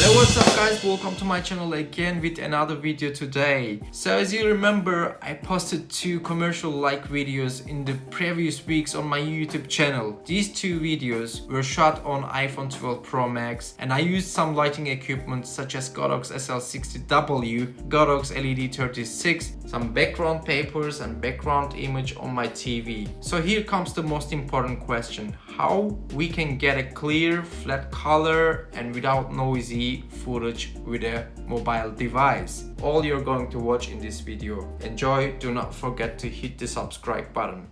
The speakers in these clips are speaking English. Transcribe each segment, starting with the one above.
Hey, what's up guys, welcome to my channel again with another video today. So as you remember, I posted 2 commercial-like videos in the previous weeks on my YouTube channel. These 2 videos were shot on iPhone 12 Pro Max and I used some lighting equipment such as Godox SL60W, Godox LED 36, some background papers and background image on my TV. So here comes the most important question: how we can get a clear, flat color and without noisy footage with a mobile device. All you're going to watch in this video. Enjoy, do not forget to hit the subscribe button.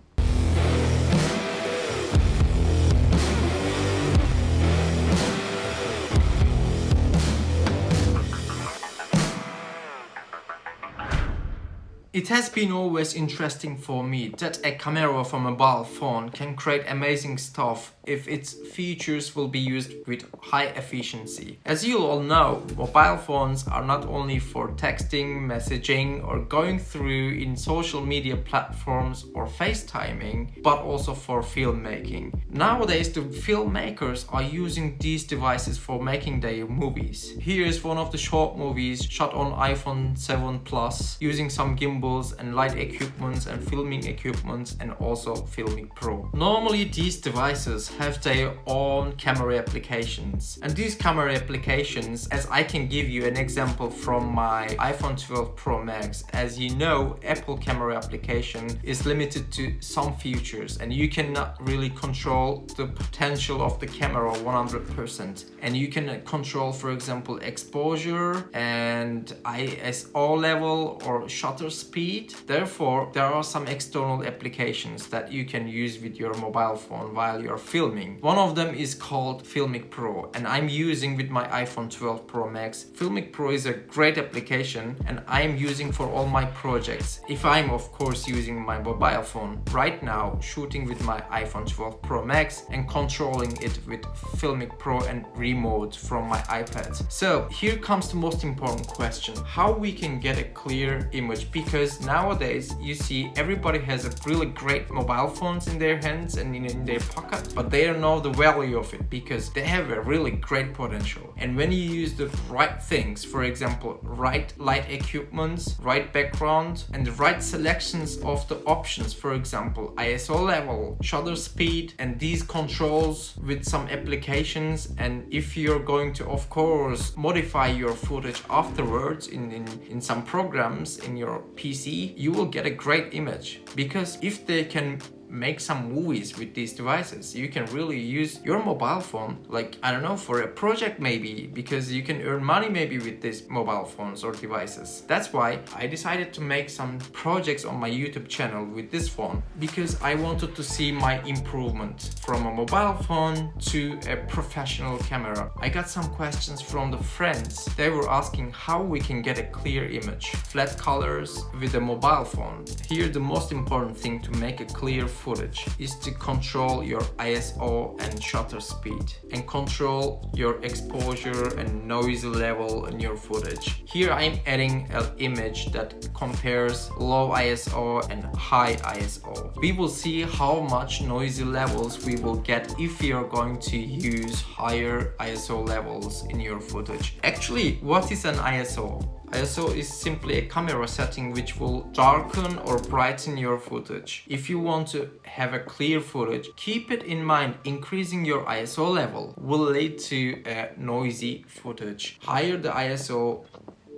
It has been always interesting for me that a camera from a mobile phone can create amazing stuff if its features will be used with high efficiency. As you all know, mobile phones are not only for texting, messaging or going through in social media platforms or FaceTiming, but also for filmmaking. Nowadays the filmmakers are using these devices for making their movies. Here is one of the short movies shot on iPhone 7 Plus using some gimbals and light equipments and filming equipments and also Filmic Pro. Normally these devices have their own camera applications, and these camera applications, as I can give you an example from my iPhone 12 Pro Max, as you know, Apple camera application is limited to some features and you cannot really control the potential of the camera 100%, and you can control, for example, exposure and ISO level or shutter speed. Therefore, there are some external applications that you can use with your mobile phone while you're filming. One of them is called Filmic Pro and I'm using with my iPhone 12 Pro Max. Filmic Pro is a great application and I'm using for all my projects. If I'm of course using my mobile phone right now, shooting with my iPhone 12 Pro Max and controlling it with Filmic Pro and remote from my iPad. So here comes the most important question: how we can get a clear image, because nowadays you see everybody has a really great mobile phones in their hands and in their pocket, but they don't know the value of it because they have a really great potential. And when you use the right things, for example, right light equipments, right background and the right selections of the options, for example, ISO level, shutter speed and these controls with some applications, and if you're going to of course modify your footage afterwards in some programs in your PC, you will get a great image. Because if they can make some movies with these devices, you can really use your mobile phone, like, I don't know, for a project maybe, because you can earn money maybe with these mobile phones or devices. That's why I decided to make some projects on my YouTube channel with this phone, because I wanted to see my improvement from a mobile phone to a professional camera. I got some questions from the friends. They were asking how we can get a clear image, flat colors with a mobile phone. Here the most important thing to make a clear footage is to control your ISO and shutter speed and control your exposure and noise level in your footage. Here I'm adding an image that compares low ISO and high ISO. We will see how much noisy levels we will get if we are going to use higher ISO levels in your footage. Actually, what is an ISO? ISO is simply a camera setting which will darken or brighten your footage. If you want to have a clear footage, keep it in mind, increasing your ISO level will lead to a noisy footage. Higher the ISO,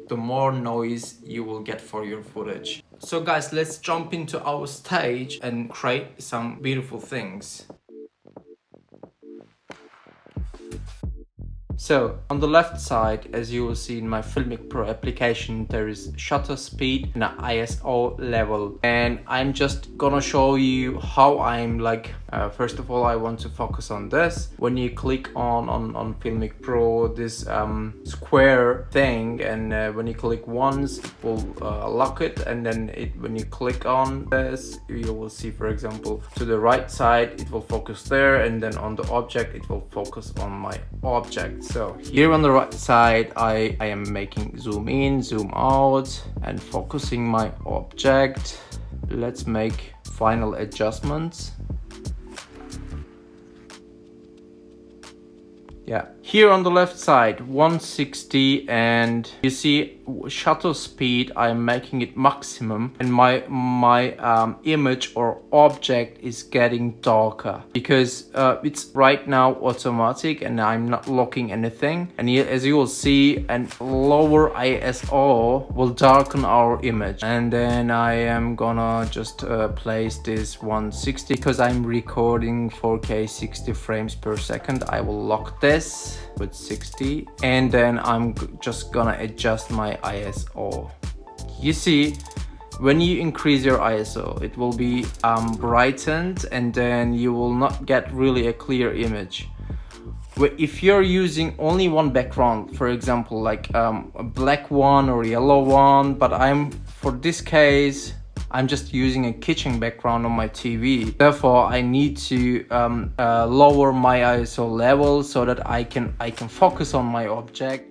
the more noise you will get for your footage. So guys, let's jump into our stage and create some beautiful things. So on the left side, as you will see in my Filmic Pro application, there is shutter speed and an ISO level, and I'm just gonna show you how I'm like, first of all I want to focus on this. When you click on Filmic Pro, this square thing, and when you click once it will lock it, and then when you click on this you will see, for example, to the right side it will focus there, and then on the object it will focus on my object. So here on the right side I am making zoom in, zoom out and focusing my object. Let's make final adjustments. Yeah, Here on the left side 160, and you see shutter speed, I'm making it maximum, and my image or object is getting darker because it's right now automatic and I'm not locking anything. And here, as you will see, an lower ISO will darken our image. And then I am gonna just place this 160 because I'm recording 4K 60 frames per second. I will lock this with 60, and then I'm just gonna adjust my ISO. You see, when you increase your ISO, it will be brightened, and then you will not get really a clear image. If you're using only one background, for example, like a black one or yellow one, but for this case, I'm just using a kitchen background on my TV. Therefore, I need to lower my ISO level so that I can focus on my object.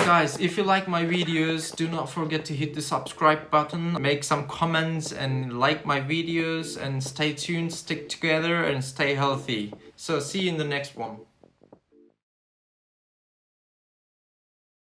Guys, if you like my videos, do not forget to hit the subscribe button, make some comments and like my videos, and stay tuned, stick together and stay healthy. So see you in the next one.